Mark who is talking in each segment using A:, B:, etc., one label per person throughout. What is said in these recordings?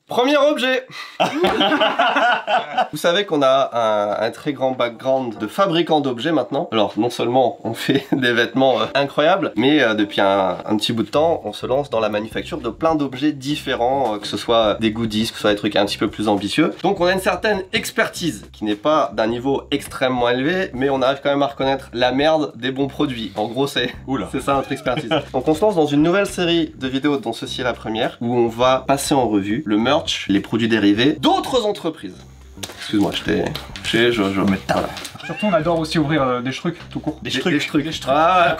A: Premier objet. Vous savez qu'on a un très grand background de fabricant d'objets maintenant. Alors non seulement on fait des vêtements incroyables, mais depuis un petit bout de temps, on se lance dans la manufacture de plein d'objets différents, que ce soit des goodies, que ce soit des trucs un petit peu plus ambitieux. Donc on a une certaine expertise qui n'est pas d'un niveau extrêmement élevé, mais on arrive quand même à reconnaître la merde des bons produits. En gros c'est ça notre expertise. Donc on se lance dans une nouvelle série de vidéos dont ceci est la première, où on va passer en revue le merch, les produits dérivés d'autres entreprises. Excuse-moi, je mets ta.
B: Surtout on adore aussi ouvrir des trucs tout court.
A: Des trucs. Ah,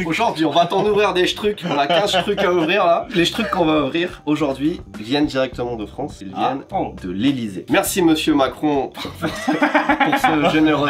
A: aujourd'hui on va t'en ouvrir des trucs. On a 15 trucs à ouvrir là. Les trucs qu'on va ouvrir aujourd'hui viennent directement de France. Ils viennent de l'Elysée. Merci monsieur Macron pour ce généreux.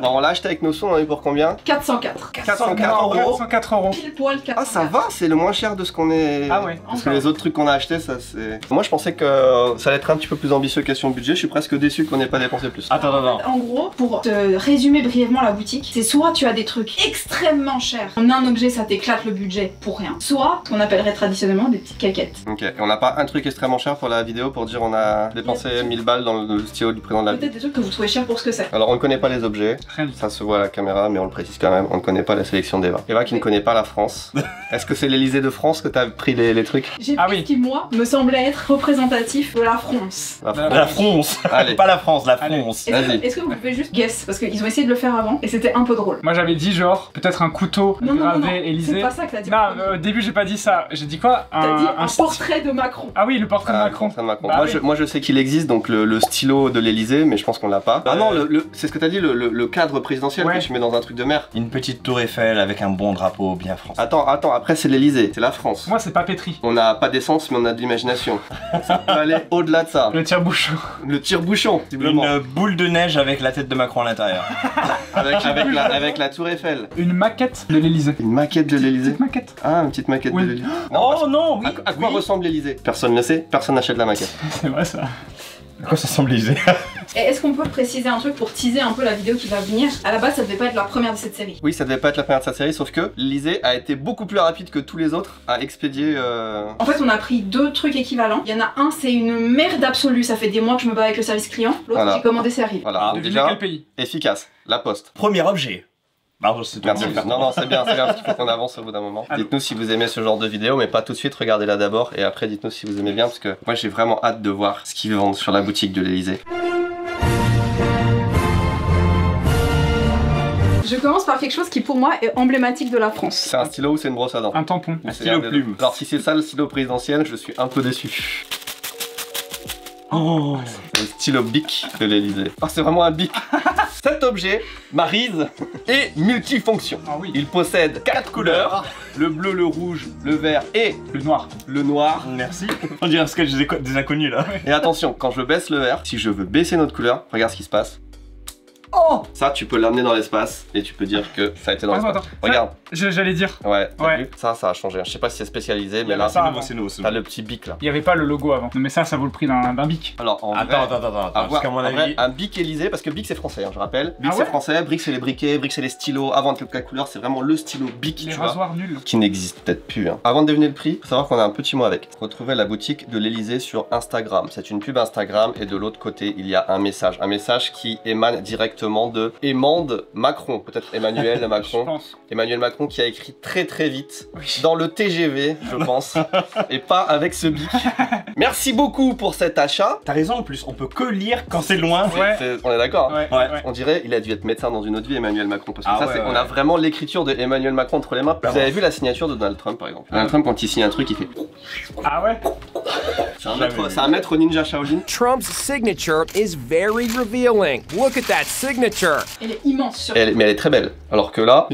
A: Non, on l'a acheté avec nos sous, on en a eu pour combien?
C: 404.
A: 404 euros.
B: 404 euros.
C: Pile poil 404.
A: Ah ça va, c'est le moins cher de ce qu'on est.
B: Ah ouais.
A: Parce que les autres trucs qu'on a achetés, ça c'est. Moi je pensais que ça allait être un petit peu plus ambitieux question budget. Je suis presque déçu qu'on n'ait pas dépensé plus.
D: Attends.
C: En gros, pour te résumer brièvement la boutique, c'est soit tu as des trucs extrêmement chers, en un objet ça t'éclate le budget pour rien, soit ce qu'on appellerait traditionnellement des petites caquettes.
A: Ok, et on n'a pas un truc extrêmement cher pour la vidéo pour dire on a dépensé 1000 balles dans le stylo du président de la
C: Peut-être des trucs que vous trouvez chers pour ce que c'est.
A: Alors on ne connaît pas les objets, ça se voit à la caméra mais on le précise quand même, on ne connaît pas la sélection d'Eva. Eva qui ne connaît pas la France. Est-ce que c'est l'Elysée de France que t'as pris les trucs?
C: J'ai pris ce qui moi me semblait être représentatif de la France.
D: La France.
A: Allez.
D: Pas la France, la France.
C: Est-ce que vous pouvez juste guess? Parce qu'ils ont essayé de le faire avant et c'était un peu drôle.
B: Moi j'avais dit genre peut-être un couteau gravé Élysée.
C: C'est pas ça que t'as dit.
B: Non, au début j'ai pas dit ça. J'ai dit quoi?
C: T'as dit un portrait de Macron.
B: Ah oui, le portrait de Macron.
A: Bah moi je sais qu'il existe donc le stylo de l'Elysée, mais je pense qu'on l'a pas. Ah non, c'est ce que t'as dit, le cadre présidentiel que tu mets dans un truc de mer.
D: Une petite tour Eiffel avec un bon drapeau bien français.
A: Attends, après c'est l'Elysée, c'est la France.
B: Moi c'est papeterie.
A: On n'a pas d'essence mais on a de l'imagination. Ça peut aller au-delà de ça.
B: Le tire-bouchon.
A: Le tire-bouchon,
D: une boule de neige avec la tête de Macron à l'intérieur.
A: avec la tour Eiffel.
B: Une maquette de l'Elysée.
A: Une maquette de l'Elysée.
B: Une maquette.
A: Ah, une petite maquette de l'Elysée.
D: Oh non, oui.
A: À quoi ressemble l'Elysée? Personne ne sait, personne n'achète la maquette.
B: C'est vrai ça.
D: À quoi ça ressemble l'Elysée?
C: Et est-ce qu'on peut préciser un truc pour teaser un peu la vidéo qui va venir? À la base, ça devait pas être la première de cette série.
A: Oui, ça devait pas être la première de cette série, sauf que l'Elysée a été beaucoup plus rapide que tous les autres à expédier.
C: En fait, on a pris deux trucs équivalents. Il y en a un, c'est une merde absolue. Ça fait des mois que je me bats avec le service client. L'autre, j'ai commandé, c'est arrivé.
A: Voilà,
B: déjà, quel pays?
A: Efficace. La Poste.
D: Premier objet.
A: Merci. Non, c'est bien, parce qu'il faut qu'on avance au bout d'un moment. Dites-nous si vous aimez ce genre de vidéo, mais pas tout de suite, regardez-la d'abord, et après dites-nous si vous aimez bien, parce que moi j'ai vraiment hâte de voir ce qu'ils vendent sur la boutique de l'Elysée.
C: Je commence par quelque chose qui pour moi est emblématique de la France.
A: C'est un stylo ou c'est une brosse à dents?
B: Un tampon.
D: Un stylo plume.
A: Alors si c'est ça le stylo présidentiel, je suis un peu déçu.
D: Oh,
A: le stylo Bic de l'Elysée. Oh, c'est vraiment un Bic. Cet objet, Maryse, est multifonction.
B: Ah oui.
A: Il possède 4 couleurs, le bleu, le rouge, le vert et
B: le noir.
D: Le noir. Merci. On dirait un sketch des inconnus là.
A: Et attention, quand je baisse le vert, si je veux baisser notre couleur, regarde ce qui se passe.
D: Oh!
A: Ça, tu peux l'amener dans l'espace et tu peux dire que ça a été dans l'espace. Regarde.
B: J'allais dire.
A: Ouais, vu ça a changé. Je sais pas si c'est spécialisé, mais là,
D: c'est nouveau.
A: T'as le petit bic là.
B: Il y avait pas le logo avant. Mais ça vaut le prix d'un bic.
A: Alors, en
D: attends,
A: parce qu'à mon avis, un bic Élysée, parce que bic c'est français, hein, je rappelle. Bic c'est français, bric c'est les briquets, bric c'est les stylos. Avant de la couleur, c'est vraiment le stylo bic.
B: Les rasoirs nuls.
A: Qui n'existe peut-être plus. Hein. Avant de deviner le prix, faut savoir qu'on a un petit mot avec. Retrouvez la boutique de l'Elysée sur Instagram. C'est une pub Instagram et de l'autre côté, il y a un message qui émane directement de Macron, peut-être Emmanuel Macron. Emmanuel Macron qui a écrit très vite dans le TGV, je pense, et pas avec ce bic. Merci beaucoup pour cet achat.
D: T'as raison en plus, on peut que lire quand c'est loin.
A: On est d'accord.
B: Ouais.
A: On dirait il a dû être médecin dans une autre vie, Emmanuel Macron, parce que on a vraiment l'écriture de Emmanuel Macron entre les mains. Vous avez vu la signature de Donald Trump par exemple? Donald Trump quand il signe un truc, il fait.
B: Ah ouais.
A: C'est un maître ninja Shaolin.
E: Trump's signature is very revealing. Look at that signature.
C: Elle est immense.
A: Mais elle est très belle. Alors que là...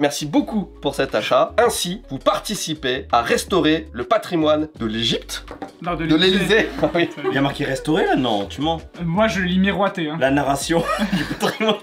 A: Merci beaucoup pour cet achat. Ainsi, vous participez à restaurer le patrimoine de l'Égypte.
B: Non, de
A: l'Elysée. Oui.
D: Il y a marqué restaurer là? Non, tu mens.
B: Moi je lis miroiter. Hein.
D: La narration du patrimoine.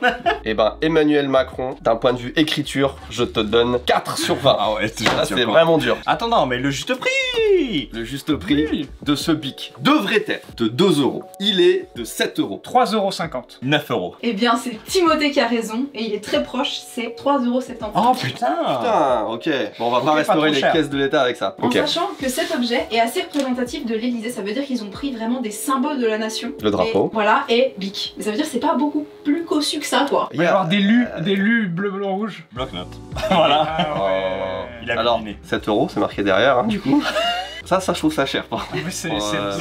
A: Et ben, Emmanuel Macron, d'un point de vue écriture, je te donne 4 sur 20.
D: Ah ouais,
A: c'est vraiment dur.
D: Attends, non, mais le juste prix.
A: Le juste prix de ce bic devrait être de 2 €. Il est de 7 €.
B: 3,50 €.
D: 9 €.
C: Eh bien, c'est Timothée qui a raison et il est très proche, c'est 3,75 €.
D: Oh putain.
A: Ok. Bon, on va pas restaurer les caisses de l'État avec ça.
C: En sachant que cet objet est assez représentatif logotype de l'Elysée, ça veut dire qu'ils ont pris vraiment des symboles de la nation.
A: Le drapeau.
C: Et, voilà, et bic. Mais ça veut dire que c'est pas beaucoup plus cossu que ça, quoi.
B: Il va y avoir des lus bleu, blanc, rouge.
D: Bloc-notes. Voilà.
B: Ah ouais.
D: Il a
A: Alors,
D: deviné.
A: 7 €, c'est marqué derrière, hein, du coup. Ça, je trouve ça cher, par contre.
B: Mais c'est
A: Ouais,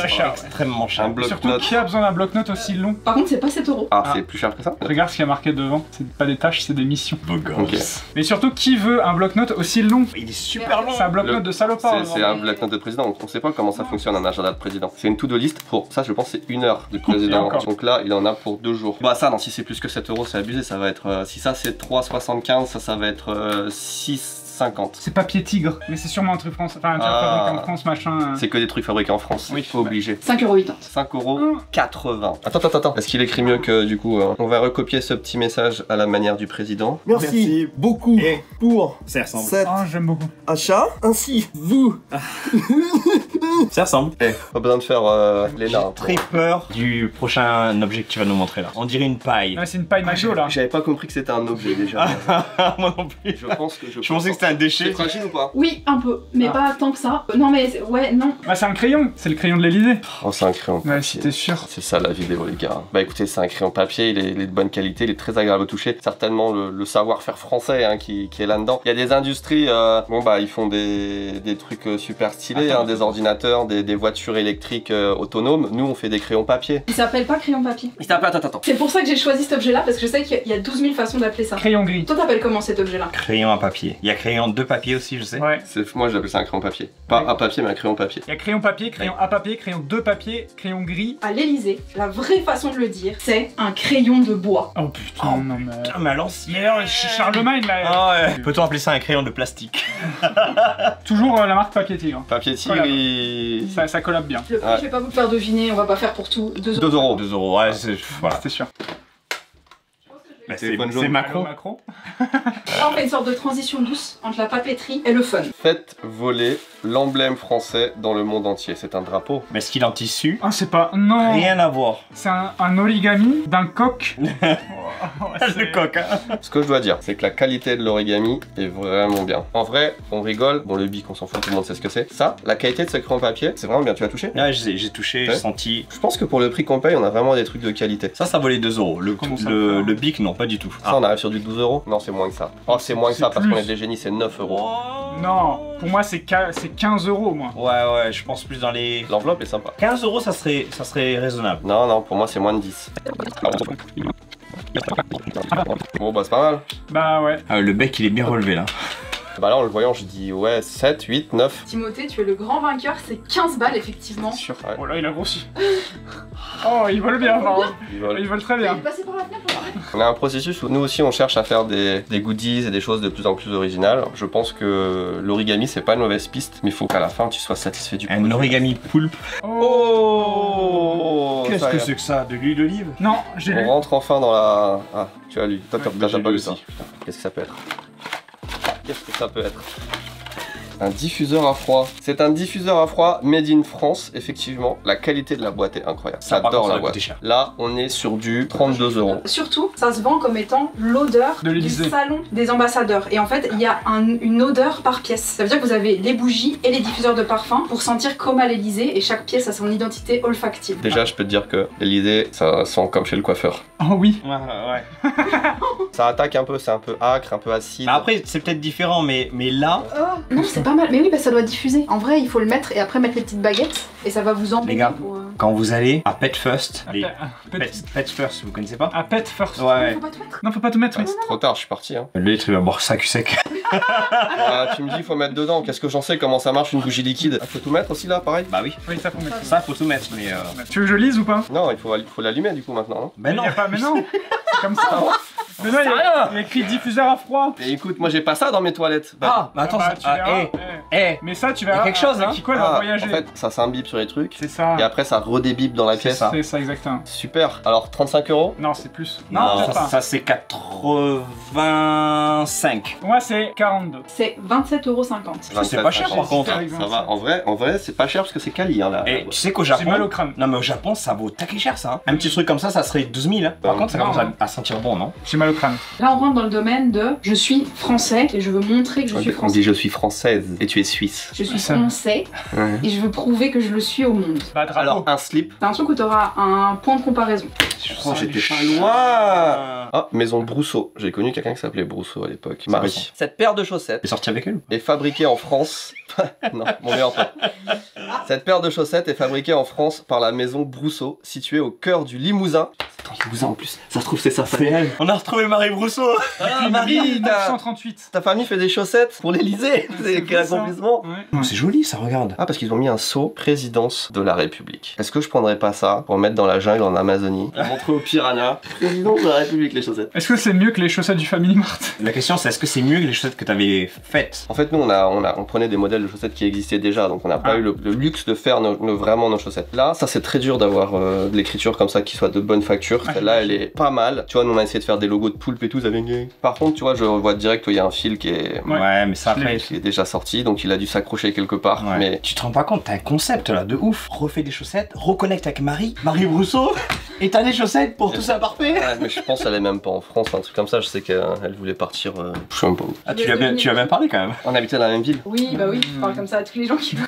B: cher. Ouais.
D: Extrêmement cher.
A: Un
B: Surtout,
A: bloc-notes.
B: qui a besoin d'un bloc-notes aussi long?
C: Par contre, c'est pas 7 €.
A: Ah,
B: Ah.
A: c'est plus cher que ça?
B: Regarde ce qu'il y a marqué devant. C'est pas des tâches, c'est des missions.
D: Beau gosse.
A: Ok.
B: Mais surtout, qui veut un bloc-notes aussi long?
D: Il est super long.
B: C'est un bloc-notes de salopard.
A: C'est un bloc-notes de président, donc on sait pas comment ça fonctionne un agenda de président. C'est une to-do list pour ça, je pense, c'est 1 heure de président.
B: encore.
A: Donc là, il en a pour 2 jours. Bah, ça, non, si c'est plus que 7 €, c'est abusé. Ça va être. Si ça, c'est 3,75, ça va être 6,50.
B: C'est papier tigre, mais c'est sûrement un truc français. Enfin, un truc
A: Ah.
B: fabriqué en France, machin.
A: C'est que des trucs fabriqués en France,
B: Oui,
A: faut obligé.
C: 5,80 €.
A: 5,80 €. Attends. Est-ce qu'il écrit mieux que du coup on va recopier ce petit message à la manière du président.
F: Merci beaucoup
D: Et
F: pour
D: ça ressemble.
F: cet
B: Oh, j'aime beaucoup.
F: achat. Ainsi, vous
D: Ça ressemble.
A: Pas besoin de faire les
D: J'ai
A: nains.
D: très peur du prochain objet que tu vas nous montrer là. On dirait une paille.
B: Ouais, c'est une paille McDo là.
A: J'avais pas compris que c'était un objet déjà.
D: Moi non plus.
A: Je pense que
D: Je pensais que c'était un
A: C'est
D: déchet.
A: fragile ou pas?
C: Oui, un peu, mais
B: Ah.
C: pas tant que ça. Non, mais ouais, non.
B: Bah, c'est un crayon. C'est le crayon de l'Elysée.
A: Oh, c'est un crayon.
B: Ouais, si t'es sûr.
A: C'est ça la vidéo les gars. Bah écoutez, c'est un crayon papier, il est de bonne qualité, il est très agréable au toucher. Certainement le savoir-faire français hein, qui est là-dedans. Il y a des industries, bon bah ils font des trucs super stylés, hein, des ordinateurs, des voitures électriques autonomes. Nous on fait des crayons papier.
C: Il s'appelle pas crayon papier.
A: Il s'appelle, attends.
C: C'est pour ça que j'ai choisi cet objet-là, parce que je sais qu'il y a 12 000 façons d'appeler ça.
B: Crayon gris.
C: Toi, t'appelles comment cet objet-là?
D: Crayon à papier. Il y a crayon de papier aussi, je sais.
B: Ouais.
A: Moi j'appelle ça un crayon papier. Pas à papier mais un crayon papier.
B: Il y a crayon papier, crayon à papier, crayon de papier, crayon gris.
C: À l'Elysée, la vraie façon de le dire, c'est un crayon de bois.
B: Oh putain, non mais.
D: Putain, mais à l'ancienne.
B: Mais alors, Charlemagne là.
D: Ah ouais. Peut-on appeler ça un crayon de plastique?
B: Toujours la marque Papier Tigre.
A: Papier tigre,
B: Voilà.
A: il...
B: Ça collab bien.
C: Le prix,
A: Ouais.
C: je vais pas vous le faire deviner, on va pas faire pour tout. 2 €.
A: 2 €.
D: 2 €. Ouais, c'est. Voilà.
B: C'était sûr.
D: Bah,
A: Téléphone jaune.
D: c'est Macron.
B: Macron.
C: Là, on fait une sorte de transition douce entre la papeterie et le fun.
A: Faites voler l'emblème français dans le monde entier. C'est un drapeau.
D: Mais est-ce qu'il est en tissu?
B: Ah, c'est pas. Non.
D: Rien à voir.
B: C'est un origami d'un coq.
D: Le coq, hein.
A: Ce que je dois dire, c'est que la qualité de l'origami est vraiment bien. En vrai, on rigole. Bon, le bic, on s'en fout, tout le monde sait ce que c'est. Ça, la qualité de ce crayon papier, c'est vraiment bien. Tu l'as touché?
D: Ouais, j'ai touché, j'ai
A: Ouais.
D: senti.
A: Je pense que pour le prix qu'on paye, on a vraiment des trucs de qualité.
D: Ça valait 2 €.
B: Comment ça
D: Le bic, non, pas du tout.
A: Ça, on arrive sur du 12 €? Non, c'est moins que ça. Oh, c'est moins que
B: C'est
A: ça parce
B: plus.
A: qu'on est des génies, c'est 9 €.
B: Non, pour moi c'est 15 €, moi.
D: Ouais, je pense plus dans les.
A: L'enveloppe est sympa.
D: 15 €, ça serait raisonnable.
A: Non, pour moi, c'est moins de 10. Bon, bah, c'est pas mal.
B: Bah ouais.
D: Ah, le bec, il est bien relevé là.
A: Bah là, en le voyant, je dis ouais, 7, 8, 9.
C: Timothée, tu es le grand vainqueur, c'est 15 balles effectivement.
B: Sûr.
A: Ouais.
B: Oh là, il a grossi. Oh, il vole bien, par contre.
A: Ils volent.
B: Il vole très
C: Il est
B: bien.
C: passé par la fenêtre aujourd'hui.
A: On a un processus où nous aussi on cherche à faire des goodies et des choses de plus en plus originales. Je pense que l'origami c'est pas une mauvaise piste, mais il faut qu'à la fin tu sois satisfait du
D: Un
A: produit.
D: origami poulpe.
A: Oh,
D: Qu'est-ce
A: ça y
D: que
A: est.
D: c'est que ça? De l'huile d'olive?
B: Non, j'ai
A: On
B: lu.
A: rentre enfin dans la... Ah, tu as lu. Toi,
B: Ouais,
A: t'as
D: j'ai
A: pas
D: lu
A: lu ça.
D: aussi.
A: Putain, qu'est-ce que ça peut être? Qu'est-ce que ça peut être? Un diffuseur à froid. C'est un diffuseur à froid made in France, effectivement. La qualité de la boîte est incroyable.
D: Ça, par
A: J'adore
D: contre, ça
A: la
D: va coûter
A: boîte.
D: cher.
A: Là, on est sur du 32 €.
C: Surtout, ça se vend comme étant l'odeur
B: De
C: du
B: l'Élysée.
C: salon des ambassadeurs. Et en fait, il y a une odeur par pièce. Ça veut dire que vous avez les bougies et les diffuseurs de parfum pour sentir comme à l'Elysée. Et chaque pièce a son identité olfactive.
A: Déjà, je peux te dire que l'Elysée, ça sent comme chez le coiffeur.
B: Oh oui.
D: Ouais.
A: Ça attaque un peu, c'est un peu acre, un peu acide.
D: Bah après, c'est peut-être différent, mais là,
C: Oh, non, c'est pas mal. Mais oui, bah, ça doit diffuser. En vrai, il faut le mettre et après mettre les petites baguettes. Et ça va vous embêter
D: Les gars.
C: pour,
D: quand vous allez à Pet First, les
B: Pet
D: Pet First, vous connaissez pas?
B: à pet first.
D: Ouais.
C: Faut pas tout mettre.
B: Non, faut pas tout mettre, oui.
A: Trop tard, je suis parti. Hein.
D: Le litre, il va boire ça cul sec.
A: Ah, tu me dis, faut mettre dedans. Qu'est-ce que j'en sais comment ça marche une bougie liquide? Ah, faut tout mettre aussi là, pareil?
D: Bah oui.
B: Oui, ça faut mettre.
D: Ça, faut tout mettre, mais
B: Tu veux que je lise ou pas?
A: Non, il faut l'allumer du coup maintenant. Non
D: Ben non.
B: Y a pas, mais non. C'est comme ça. Mais non, il y a écrit diffuseur à froid.
A: Mais écoute, moi j'ai pas ça dans mes toilettes.
D: Ah, mais attends,
B: Bah,
D: ça.
B: tu verras.
D: Mais
B: ça, tu
D: y a
B: verras.
D: quelque chose, hein.
B: Qui quoi, elle va
A: Ah,
B: voyager.
A: en fait, ça s'imbibe sur les trucs.
B: C'est ça.
A: Et après, ça redébite dans la pièce.
D: ça.
B: C'est ça, exactement.
A: Super. Alors, 35 €.
B: Non, c'est plus.
D: Non,
B: peut-être pas.
D: ça c'est 85.
B: Moi, c'est 42.
C: C'est 27,50 €.
D: C'est pas cher, par contre.
A: Ça va. En vrai, c'est pas cher parce que c'est quali. Hein, là.
D: Et tu sais qu'au
B: J'ai
D: Japon.
B: mal au crâne.
D: Non, mais au Japon, ça vaut taquet cher ça. Hein. Un petit truc comme ça serait 12 000. Hein. Par contre, ça
B: non.
D: commence à sentir bon, non?
B: J'ai mal au crâne.
C: Là, on rentre dans le domaine de je suis français et je veux montrer que je suis
A: On
C: français.
A: dit je suis française et tu es suisse.
C: Je suis
B: Ça.
C: français
A: Ouais.
C: et je veux prouver que je le suis au monde.
B: Bah, drapeau.
A: Alors, un slip.
C: C'est un truc où tu auras un point de comparaison.
A: Oh, j'étais pas loin. Ah, maison Brousseau. J'ai connu quelqu'un qui s'appelait Brousseau à l'époque.
D: quoi ça?
A: Marie. Cette paire de chaussettes
D: T'es sorti avec elle ou
A: est fabriquée en France. Non, mon meilleur pote. Cette paire de chaussettes est fabriquée en France par la maison Brousseau, située au cœur du Limousin. C'est dans le Limousin en plus. Ça se trouve, c'est sa famille.
D: elle. On a retrouvé Marie Brousseau.
A: Ah, Marie,
B: 1938.
A: ta famille fait des chaussettes pour l'Elysée. C'est quel
B: ça.
A: accomplissement.
B: Ouais.
D: Non, c'est joli, ça, regarde.
A: Ah, parce qu'ils ont mis un sceau présidence de la République. Est-ce que je prendrais pas ça pour mettre dans la jungle en Amazonie, montrer aux piranhas présidence de la République les chaussettes?
B: Est-ce que c'est mieux que les chaussettes du Family Mart?
D: La question, c'est est-ce que c'est mieux que les chaussettes que t'avais faites?
A: En fait, nous, on prenait des modèles de chaussettes qui existaient déjà, donc on n'a pas eu le luxe de faire vraiment nos chaussettes. Là, ça c'est très dur d'avoir de l'écriture comme ça qui soit de bonne facture. Celle-là, elle est pas mal. Tu vois, nous on a essayé de faire des logos de poulpe et tout, ça avait une... Par contre, tu vois, je vois direct qu'il y a un fil qui est...
D: Ouais, mais ça
B: Je l'ai
D: après.
A: qui est déjà sorti, donc il a dû s'accrocher quelque part.
D: Ouais.
A: Mais
D: Tu te rends pas compte, t'as un concept là de ouf. Refais des chaussettes, reconnecte avec Marie Brousseau, et t'as des chaussettes pour tout ça parfait.
A: ouais, mais je pense qu'elle est même pas en France, un truc comme ça. Je sais qu'elle voulait partir. Je sais même pas où.
D: Ah, tu lui as bien parlé quand même.
A: On habitait dans la même ville.
C: Oui, bah oui, tu parles comme ça à tous les gens qui veulent.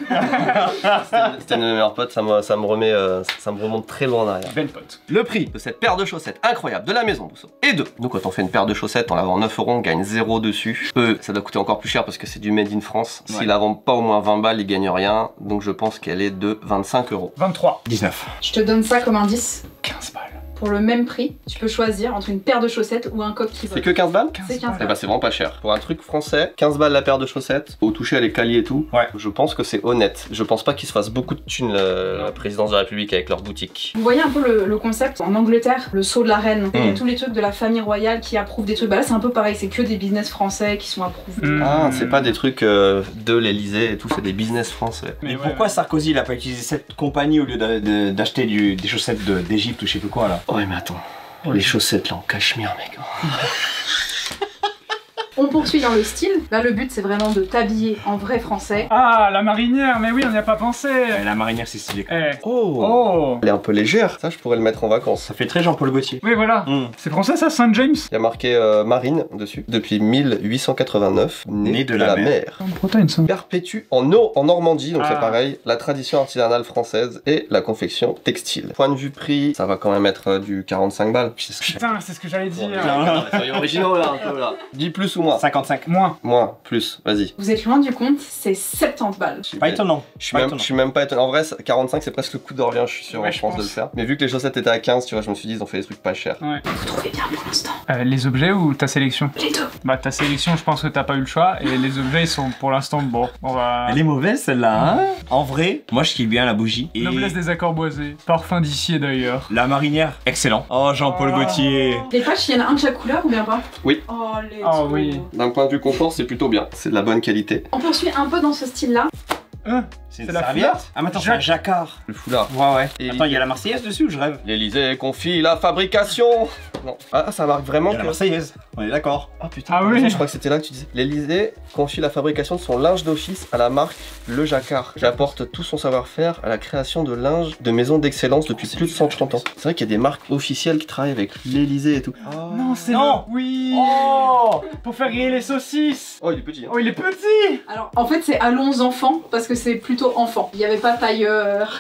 A: C'était une de mes meilleures potes. Ça me remonte très loin en arrière.
B: Belle pote.
A: Le prix de cette paire de chaussettes incroyable de la maison Brousseau est de... Nous, quand on fait une paire de chaussettes, on la vend 9 €, on gagne 0 dessus. Eux, ça doit coûter encore plus cher parce que c'est du made in France.
D: Ouais.
A: S'ils la vendent pas au moins 20 balles, ils gagnent rien. Donc je pense qu'elle est de 25 €.
B: 23.
D: 19.
C: Je te donne ça comme indice.
B: 15 balles.
C: Pour le même prix, tu peux choisir entre une paire de chaussettes ou un coq qui
A: C'est
C: vole.
A: que 15 balles?
C: C'est 15
A: Eh
C: balles.
A: bah c'est vraiment pas cher. Pour un truc français, 15 balles la paire de chaussettes, au toucher à les caliers et tout,
D: Ouais.
A: je pense que c'est honnête. Je pense pas qu'ils se fassent beaucoup de thunes la présidence de la République avec leur boutique.
C: Vous voyez un peu le concept en Angleterre, le sceau de la reine, il y a tous les trucs de la famille royale qui approuvent des trucs. Bah là c'est un peu pareil, c'est que des business français qui sont approuvés.
A: Ah, c'est pas des trucs de l'Elysée et tout, c'est des business français.
D: Mais
B: ouais,
D: pourquoi
B: ouais.
D: Sarkozy il a pas utilisé cette compagnie au lieu d'acheter des chaussettes d'Égypte ou je sais plus quoi là?
A: Ouais, mais attends. Les chaussettes là en cachemire, mec.
C: On poursuit dans le style. Là le but c'est vraiment de t'habiller en vrai français.
B: Ah, la marinière, mais oui, on n'y a pas pensé.
D: La marinière c'est stylé.
B: Eh.
A: Oh.
B: Oh.
A: Elle est un peu légère, ça je pourrais le mettre en vacances.
D: Ça fait très Jean-Paul Gaultier.
B: Oui, voilà.
D: Mm.
B: C'est français ça, Saint James?
A: Il y a marqué Marine dessus. Depuis 1889, né de la mer.
B: En Bretagne, ça.
A: Perpétue en Normandie, donc c'est
B: Ah.
A: pareil, la tradition artisanale française et la confection textile. Point de vue prix, ça va quand même être du 45 balles.
B: Putain, c'est ce que j'allais dire.
A: Soyons originaux là, un peu là. Dis plus ou moins?
D: 55.
B: Moins.
A: Moins, plus, vas-y.
C: Vous êtes loin du compte, c'est 70 balles.
D: Pas étonnant.
A: Je suis même pas étonné. En vrai, 45 c'est presque le coup d'Orient, je suis sûr,
B: Ouais,
A: en
B: je
A: France de le
B: pense.
A: faire. Mais vu que les chaussettes étaient à 15, tu vois, je me suis dit, ils ont fait des trucs pas chers.
B: Ouais.
C: Vous trouvez bien pour l'instant.
B: Les objets ou ta sélection?
C: Les deux.
B: Bah, ta sélection, je pense que t'as pas eu le choix. Et les objets, ils sont pour l'instant bon. On va.
D: Elle est mauvaise celle-là, hein? En vrai, moi je kiffe bien la bougie. Et
B: Noblesse des accords boisés. Parfum d'ici et d'ailleurs.
D: la marinière, excellent. Oh Jean-Paul
B: Oh.
D: Gaultier.
C: Les patchs, il y en a un de chaque couleur ou bien pas?
A: Oui.
C: Oh les
B: Ah oui.
A: D'un point de vue confort, c'est plutôt bien. C'est de la bonne qualité.
C: On poursuit un peu dans ce style-là.
D: C'est
B: C'est
D: une
B: la
D: serviette?
B: foulard
D: Ah mais attends, c'est un jacquard.
A: Le foulard.
D: Ouais ouais.
A: Et
D: Attends, il y a la Marseillaise dessus ou je rêve?
A: L'Elysée confie la fabrication. Non. Ah, ça marque vraiment
D: Il y a la
A: que...
D: Marseillaise. On est d'accord.
A: Ah putain,
B: Ah oui.
A: je crois que c'était là que tu disais. L'Elysée confie la fabrication de son linge d'office à la marque Le Jacquard, qui apporte tout son savoir-faire à la création de linge de maison d'excellence depuis plus de 130 ans. C'est vrai qu'il y a des marques officielles qui travaillent avec l'Elysée et tout.
B: Non, c'est
D: Non.
B: le... Oui.
D: Oh.
B: Pour faire griller les saucisses.
A: Oh, il est petit. Hein.
B: Oh, il est petit.
C: Alors en fait c'est allons enfants parce que c'est plutôt enfant. Il n'y avait pas tailleur.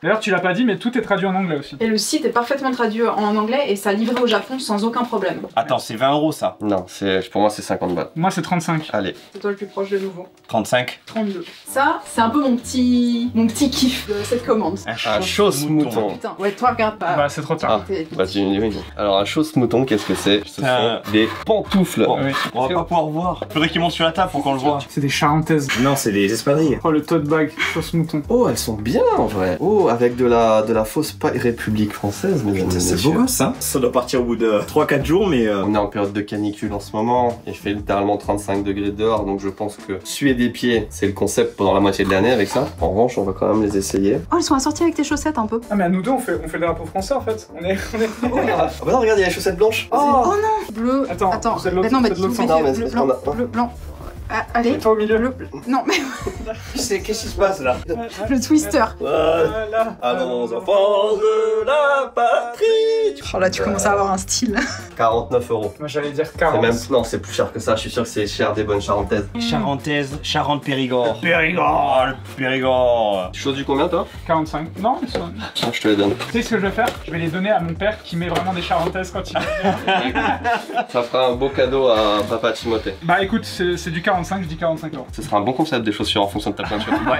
B: D'ailleurs, tu l'as pas dit, mais tout est traduit en anglais aussi.
C: Et le site est parfaitement traduit en anglais et ça livrait au Japon sans aucun problème.
D: Attends, c'est 20 € ça.
A: Non, pour moi c'est 50 balles.
B: Moi, c'est 35.
A: Allez.
C: C'est toi le plus proche de nouveau.
D: 35.
C: 32. Ça, c'est un peu mon petit kiff de cette commande.
A: Un chausse-mouton.
C: Putain, ouais, toi regarde pas.
B: Bah, c'est trop tard.
C: T'es-
A: Bah, oui. Alors, un chausse-mouton, qu'est-ce que c'est? Ce
D: Un-
A: sont des pantoufles.
D: Bon.
B: Oui.
D: On va pas pouvoir voir. Faudrait qu'il monte sur la table pour qu'on le voit.
B: C'est des charentaises.
D: Non, c'est des espadrilles.
B: Oh, le tote bag, sauce mouton.
A: Oh, elles sont bien en vrai. Oh, avec de la fausse paille République française, mesdames et messieurs.
D: gosse, hein. Ça doit partir au bout de 3-4 jours, mais
A: On est en période de canicule en ce moment. Il fait littéralement 35 degrés dehors, donc je pense que suer des pieds, c'est le concept pendant la moitié de l'année avec ça. En revanche, on va quand même les essayer.
C: Oh, elles sont assorties avec tes chaussettes un peu.
B: Ah, mais à nous deux, on fait le drapeau français en fait. On est...
A: Ah bah non, regarde, il y a les chaussettes blanches.
B: Oh.
C: Bleu.
B: Attends, c'est de l'autre-
C: non, mais
B: c'est de l'autre
C: tu
B: sens.
C: mets
A: Non, mais
C: bleu,
A: c'est-
C: blanc,
A: on a-
C: bleu, blanc. Allez.
B: Toi au milieu.
C: Non, mais
D: Qu'est-ce qui se passe là?
C: le twister.
B: Voilà.
A: Allons enfants de la patrie.
C: Oh là, tu commences à avoir un style.
A: 49 €.
B: Moi j'allais dire
A: C'est
B: 40.
A: même... Non, c'est plus cher que ça, je suis sûr que c'est cher des bonnes charentaises.
D: Charentaise, Charente-Périgord. Périgord, le Périgord.
A: Tu choses du combien toi?
B: 45. Non, mais ça...
A: Tiens, je te les donne.
B: Tu sais ce que je vais faire? Je vais les donner à mon père qui met vraiment des charentaises quand il
A: Ça fera un beau cadeau à papa Timothée.
B: Bah écoute, c'est du 45, je dis 45 €.
A: Ce sera un bon concept des chaussures en fonction de ta peinture. Ouais.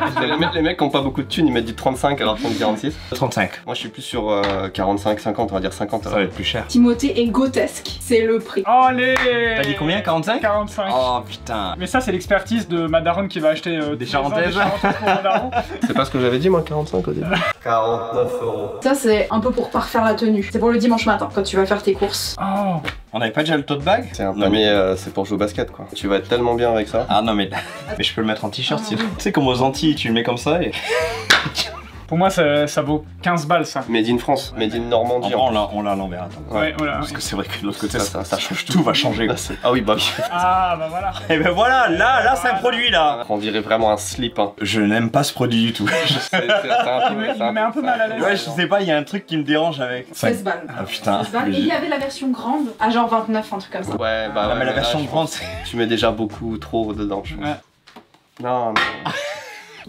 A: Les mecs qui ont pas beaucoup de thunes, ils mettent du 35 alors qu'ils ont du 46.
D: 35.
A: Moi je suis plus sur 45, 50, on va dire 50.
D: Ça va être plus cher.
C: Timothée est grotesque. C'est le prix.
B: Allez.
D: T'as dit combien? 45?
B: 45.
D: Oh putain.
B: Mais ça c'est l'expertise de ma daronne qui va acheter
D: Des charentaises.
B: pour ma daronne.
A: C'est pas ce que j'avais dit moi, 45 au début. 49 €.
C: Ça, c'est un peu pour parfaire la tenue. C'est pour le dimanche matin, quand tu vas faire tes courses.
B: Oh.
D: On avait pas déjà le tote bag?
A: C'est un
D: Non,
A: mais c'est pour jouer au basket quoi. Tu vas être tellement bien avec ça.
D: Ah non mais je peux le mettre en t-shirt sinon. Tu sais comme aux Antilles tu le mets comme ça et...
B: Pour moi ça vaut 15 balles ça.
A: Made in France, made in Normandie.
D: En vrai, on l'a à l'envers, attends.
B: Ouais, voilà.
D: Parce que c'est vrai que de l'autre côté
A: Ça change
D: tout va changer.
A: Ah oui, bah oui.
B: Ah bah voilà.
D: Et ben voilà, là c'est un produit là.
A: On dirait vraiment un slip. Hein.
D: Je n'aime pas ce produit du tout.
A: C'est un
B: Il
A: peu-
B: me met un peu mal à l'aise.
D: Ouais, je sais pas, il y a un truc qui me dérange avec.
C: 16 balles.
D: Ah putain.
C: 16 balles. Et il y avait la version grande à genre 29, un truc comme ça.
A: Ouais, bah
D: Ah,
A: ouais,
D: mais la
A: là,
D: version
A: je
D: grande,
A: pense
D: c'est.
A: que tu mets déjà beaucoup trop dedans. Je pense.
B: Ouais.
A: Non, non.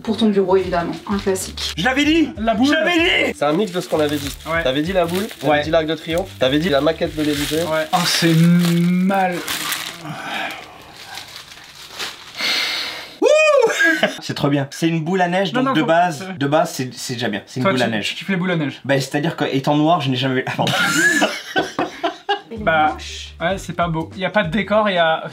C: Pour ton bureau, évidemment. Un classique.
D: Je l'avais dit.
B: La boule.
D: J'avais dit.
A: C'est un mix de ce qu'on avait dit.
B: Ouais.
A: T'avais dit la boule, t'avais
D: Ouais.
A: dit l'arc de triomphe, t'avais dit la maquette de l'Élysée.
B: Ouais. Oh c'est mal.
D: C'est trop bien. C'est une boule à neige,
B: Non,
D: donc
B: non,
D: de base, c'est déjà bien. C'est une
B: Toi,
D: boule à
B: tu
D: neige.
B: kiffes les boules à neige.
D: Bah, c'est-à-dire qu'étant noir, je n'ai jamais vu. Ah, pardon.
B: Bah ouais c'est pas beau. Il y a pas de décor, il y a...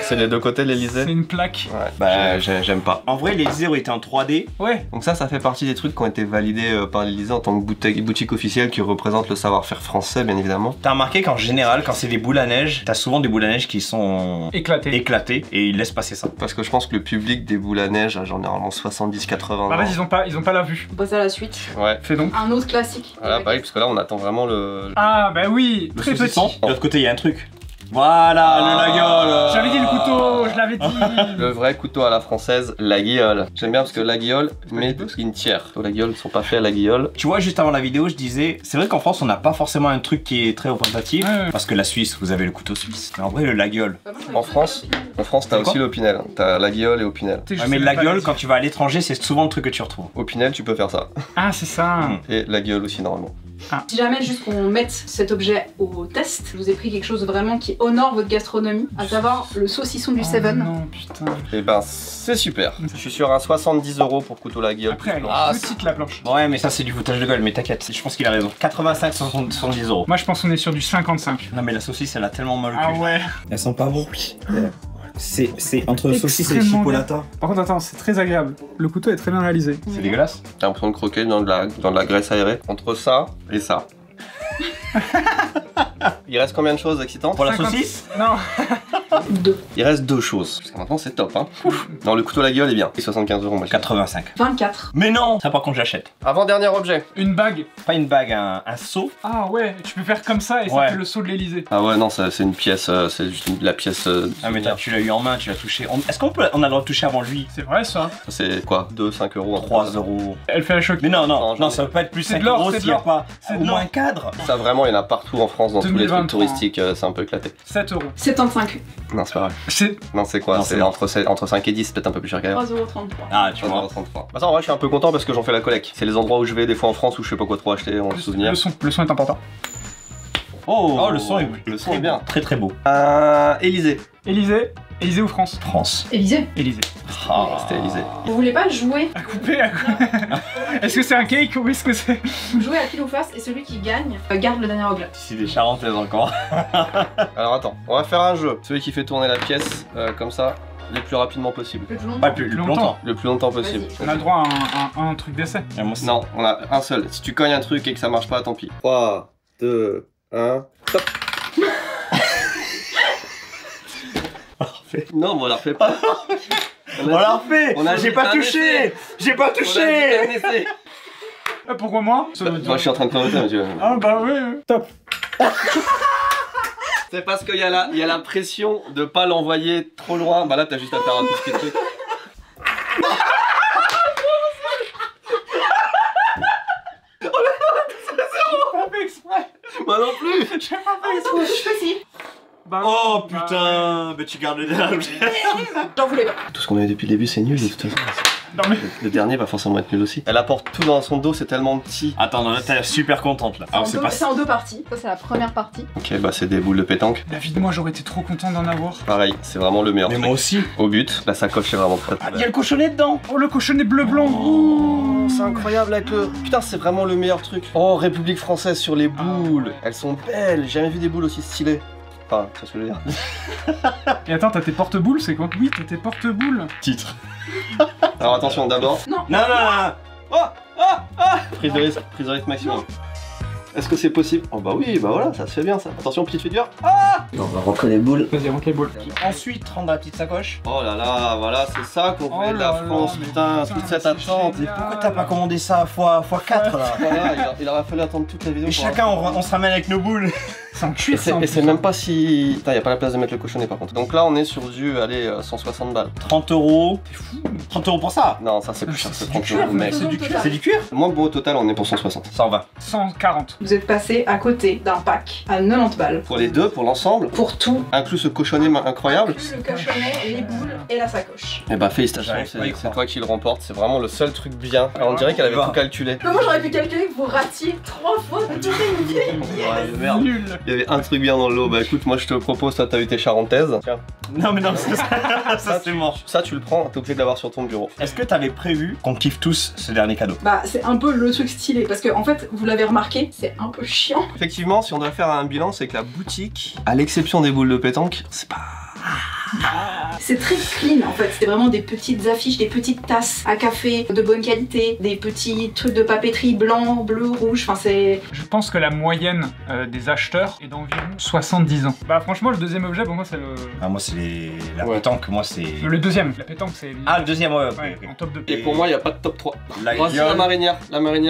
A: C'est les deux côtés de
B: C'est
A: l'Élysée.
B: une plaque.
A: Ouais.
D: Bah,
A: j'aime pas.
D: En vrai, les zéros étaient en 3D.
B: Ouais.
A: Donc ça fait partie des trucs qui ont été validés par l'Élysée en tant que boutique officielle qui représente le savoir-faire français, bien évidemment.
D: T'as remarqué qu'en général, quand c'est des boules à neige, t'as souvent des boules à neige qui sont
B: Éclaté.
D: éclatées et ils laissent passer ça.
A: Parce que je pense que le public des boules à neige a généralement 70-80 ans.
B: Bah vas-y, ils ont pas la vue.
C: On passe à la suite.
A: Ouais.
B: Fais donc.
C: Un autre classique.
A: Voilà, pareil, parce que là on attend vraiment le...
B: Ah bah oui,
D: Le
B: très
D: saucisson.
B: petit.
D: De l'autre côté, il y a un truc. Voilà, le la gueule.
B: J'avais dit le couteau, je l'avais dit.
A: Le vrai couteau à la française, la guiole. J'aime bien parce que la guiole met une tière. La guiole ne sont pas faits à la guiole.
D: Tu vois, juste avant la vidéo, je disais, c'est vrai qu'en France, on n'a pas forcément un truc qui est très représentatif.
B: Ouais.
D: Parce que la Suisse, vous avez le couteau suisse. Mais en vrai, le la gueule.
A: En France, t'as
D: C'est quoi
A: aussi l'opinel. T'as la guiole et opinel.
B: Tu sais, je
D: Ouais, mais
B: sais
D: la
B: même pas
D: gueule,
B: dire.
D: quand tu vas à l'étranger, c'est souvent le truc que tu retrouves.
A: Opinel, tu peux faire ça.
B: Ah c'est ça.
A: Et la gueule aussi, normalement.
C: Si jamais juste qu'on mette cet objet au test, je vous ai pris quelque chose vraiment qui honore votre gastronomie, à savoir le saucisson du
B: Oh
C: Seven.
B: non putain.
A: Et ben, c'est super. Je suis sur un 70 € pour couteau la guiole.
B: Après elle est
D: Ah,
B: petite la planche.
D: Ouais, mais ça, c'est du foutage de gueule, mais t'inquiète, je pense qu'il a raison. 85, 70 euros.
B: Moi je pense qu'on est sur du 55.
D: Non, mais la saucisse, elle a tellement mal au
B: Ah
D: cul.
B: ouais.
F: Elles sont pas bon. C'est entre saucisse et
B: Extrêmement
F: chipolata.
B: Par contre attends, c'est très agréable. Le couteau est très bien réalisé.
D: C'est dégueulasse.
A: T'as l'impression de croquer dans de la graisse aérée. Entre ça et ça. Il reste combien de choses excitantes?
D: Pour la
B: 50.
D: saucisse
B: Non.
A: Il reste deux choses. Parce que maintenant c'est top, hein. Non, le couteau la gueule est bien. Et 75 €, moi.
D: 85.
C: 24.
D: Mais non. Ça, par contre, j'achète.
A: Avant-dernier objet.
B: Une bague.
D: Pas une bague, un seau.
B: Ah ouais, tu peux faire comme ça et ça
D: Ouais.
B: fait le saut de l'Elysée.
A: Ah ouais, non, c'est une pièce, c'est juste la pièce.
D: Ah, mais tu l'as eu en main, tu l'as touché. Est-ce qu'on a le droit de toucher avant lui?
B: C'est vrai ça.
A: C'est quoi? 2, 5 €?
D: 3 euros.
B: Elle fait la choc.
D: Mais non,
A: Non,
D: non,
A: j'en
D: non,
A: ai-
D: ça peut pas être plus
B: C'est
D: 5
B: de l'or,
D: euros
B: c'est de
D: s'il y a
B: l'or.
D: pas
B: C'est
D: au
B: de
D: moins
B: l'or.
D: un cadre.
A: Ça vraiment, il y en a partout en France dans tous les trucs
B: 2023.
A: touristiques, c'est un peu éclaté.
B: 7 euros.
C: 75.
A: Non, c'est pas vrai.
B: C'est.
A: Non, c'est quoi?
D: Non,
A: C'est
D: c'est
A: entre 5 et 10, peut-être un peu plus cher qu'ailleurs.
C: 3,33€.
D: Ah, tu vois.
A: 3,33. Bah ça, en vrai, je suis un peu content parce que j'en fais la collecte. C'est les endroits où je vais des fois en France où je sais pas quoi trop acheter, en souvenir.
B: Le son est important.
D: Oh, le son est
A: Le son est bien.
D: Très très beau.
A: Élysée.
B: Élysée. Élysée ou France?
D: France.
C: Élysée.
B: Élysée.
D: Ah,
A: C'était Élysée.
C: Vous voulez pas jouer?
B: À couper, à couper. Est-ce que c'est un cake ou est-ce que c'est.
C: Vous jouez à pile ou face et celui qui gagne garde le dernier objet.
D: C'est des charentaises encore.
A: Alors attends, on va faire un jeu. Celui qui fait tourner la pièce comme ça, le plus rapidement possible.
C: Le plus long.
D: Pas plus longtemps.
A: Le plus longtemps possible.
B: On a le droit à un truc d'essai.
D: Et moi, c'est-
A: Non, on a un seul. Si tu cognes un truc et que ça marche pas, tant pis. 3, 2, 1, top. Non, mais on la refait pas.
D: On l'a refait.
A: On a
D: J'ai
A: dit
D: pas
A: un
D: touché.
A: essai.
D: J'ai pas
A: On a dit
D: touché.
A: un essai.
B: Pourquoi moi?
A: Moi je suis en train de prénoter, monsieur.
B: Ah bah oui. Top.
A: C'est parce qu'il y a la pression de pas l'envoyer trop loin. Bah là, t'as juste à faire un tout petit truc. Moi non plus.
B: J'ai pas fait exprès.
C: Je fais si.
B: Bah,
D: Oh
B: bah,
D: putain, mais tu gardes le dernier.
C: J'en voulais pas.
A: Tout ce qu'on a eu depuis le début, c'est nul de toute façon.
B: Non mais.
A: Le dernier va forcément être nul aussi. Elle apporte tout dans son dos, c'est tellement petit.
D: Attends, non, là t'as l'air super contente là. Alors c'est pas
C: C'est en 2 parties. Ça, c'est la première partie.
A: Ok, bah c'est des boules de pétanque.
B: David, moi j'aurais été trop content d'en avoir.
A: Pareil, c'est vraiment le meilleur
D: Mais
A: truc.
D: moi aussi.
A: Au but, la sacoche est vraiment très
D: Ah,
A: très
D: y a le cochonnet dedans.
B: Oh, le cochonnet bleu-blanc.
A: Oh, c'est incroyable avec le... Putain, c'est vraiment le meilleur truc. Oh, République française sur les boules. Elles sont belles, j'ai jamais vu des boules aussi stylées. Enfin, c'est ce que je veux dire.
B: Et attends, t'as tes porte-boules, c'est quoi? Oui, t'as tes porte-boules.
D: Titre.
A: Alors attention, d'abord...
D: Non, non, non.
A: Prise de risque maximum. Est-ce que c'est possible? Oh bah oui, bah voilà, ça se fait bien ça. Attention, petite figure.
F: On va rentrer les boules.
B: Vas-y, rentre les boules.
D: Ensuite, rendre la petite sacoche.
A: Oh là là, voilà, c'est ça qu'on fait de la
B: là là,
A: France,
B: mais
A: putain,
B: putain,
A: toute cette
B: c'est
A: attente.
B: génial.
D: Pourquoi t'as pas commandé ça x4 là?
A: Voilà, il aurait fallu attendre toute la vidéo.
D: Et
A: pour
D: chacun, on se ramène avec nos boules.
B: C'est en
A: Et
B: cuir, ça.
A: c'est même pas si... Putain, y a pas la place de mettre le cochonnet par contre. Donc là, on est sur du, allez, 160 balles.
D: 30 euros. 30 euros pour ça.
A: Non, ça c'est plus cher,
B: C'est
A: c'est
B: du
A: 30
B: cuir,
A: euros, mec.
B: c'est du cuir.
D: C'est du cuir.
A: Moi, bon, au total, on est pour 160.
D: Ça en va.
B: 140.
C: Vous êtes passé à côté d'un pack à 90 balles.
A: Pour les deux, pour l'ensemble,
C: Pour tout.
A: inclus ce cochonnet incroyable.
C: Le cochonnet, les boules et la sacoche.
A: Eh bah félicitations,
D: J'arrive pas à y
A: c'est
D: croire.
A: toi qui le remporte, c'est vraiment le seul truc bien. Alors, on dirait qu'elle avait
D: Va.
A: tout calculé.
C: Comment j'aurais pu calculer que vous ratiez 3 fois de toute une vie?
A: Ouais, merde.
B: Nul.
A: Il y avait un truc bien dans le lot, bah écoute, moi je te propose, toi t'as eu tes charentaises. Tiens,
D: Non, mais non, ça c'est mort.
A: ça tu le prends, t'es obligé de l'avoir sur ton bureau.
D: Est-ce que t'avais prévu qu'on kiffe tous ce dernier cadeau?
C: Bah, c'est un peu le truc stylé parce que, en fait, vous l'avez remarqué, c'est un peu chiant.
A: Effectivement, si on doit faire un bilan, c'est que la boutique, à l'exception des boules de pétanque, c'est pas...
C: C'est très clean en fait, c'était vraiment des petites affiches, des petites tasses à café de bonne qualité, des petits trucs de papeterie blanc, bleu, rouge, enfin c'est...
B: Je pense que la moyenne des acheteurs est d'environ 70 ans. Bah franchement, le deuxième objet, pour moi, c'est le...
D: Ah, moi c'est la
A: Ouais.
D: pétanque, moi c'est.
B: Le deuxième. La pétanque, c'est...
D: Ah, le deuxième, ouais, ok,
B: Ouais,
D: ok.
B: en top 2.
A: Et pour moi, il n'y a pas de top 3.
D: La
A: Voici la
D: gueule.
A: marinière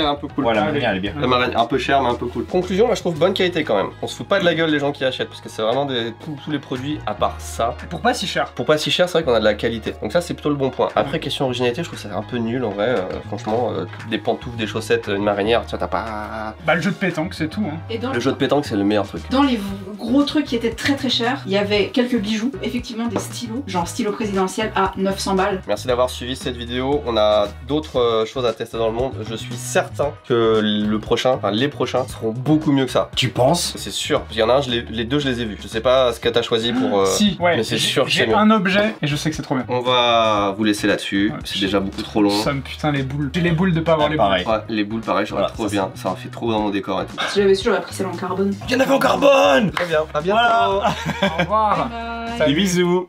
A: est un peu cool.
D: Voilà,
B: Allez.
D: elle est bien.
A: La marinière, un peu cher mais un peu cool. Conclusion, là je trouve bonne qualité quand même. On se fout pas de la gueule des gens qui achètent parce que c'est vraiment tous les produits à part ça.
B: Pour pas si cher.
A: Pour pas si cher, c'est vrai qu'on a de la qualité. Donc ça c'est plutôt le bon point. Après question originalité, je trouve ça un peu nul en vrai. Franchement, des pantoufles, des chaussettes, une marinière, tu vois, t'as pas...
B: Bah le jeu de pétanque, c'est tout. Hein.
C: Et dans,
A: Le jeu de pétanque c'est le meilleur truc.
C: dans les gros trucs qui étaient très très chers, il y avait quelques bijoux, effectivement des stylos, genre stylo présidentiel à 900 balles.
A: Merci d'avoir suivi cette vidéo. On a d'autres choses à tester dans le monde. Je suis certain que le prochain, enfin les prochains seront beaucoup mieux que ça.
D: Tu penses?
A: C'est sûr. Parce qu'il y en a un, les deux je les ai vus. Je sais pas ce que t'as choisi pour...
B: Si, ouais.
A: mais c'est sûr que c'est
B: J'ai
A: mieux.
B: un objet et je sais que c'est trop bien.
A: On va vous laisser là-dessus.
B: Ouais.
A: C'est déjà beaucoup trop long.
B: Ça me putain les boules. J'ai les boules de pas avoir les
D: Pareil.
A: Ouais, les boules pareil, j'aurais
D: Voilà,
A: trop
D: ça,
A: bien. Ça en fait trop dans mon décor et tout.
C: Si j'avais su, j'aurais pris celle en carbone.
D: Il y en avait en carbone!
A: Très bien. À bientôt.
D: Voilà.
B: boules. Au revoir.
C: Bye bye.
D: Des bisous!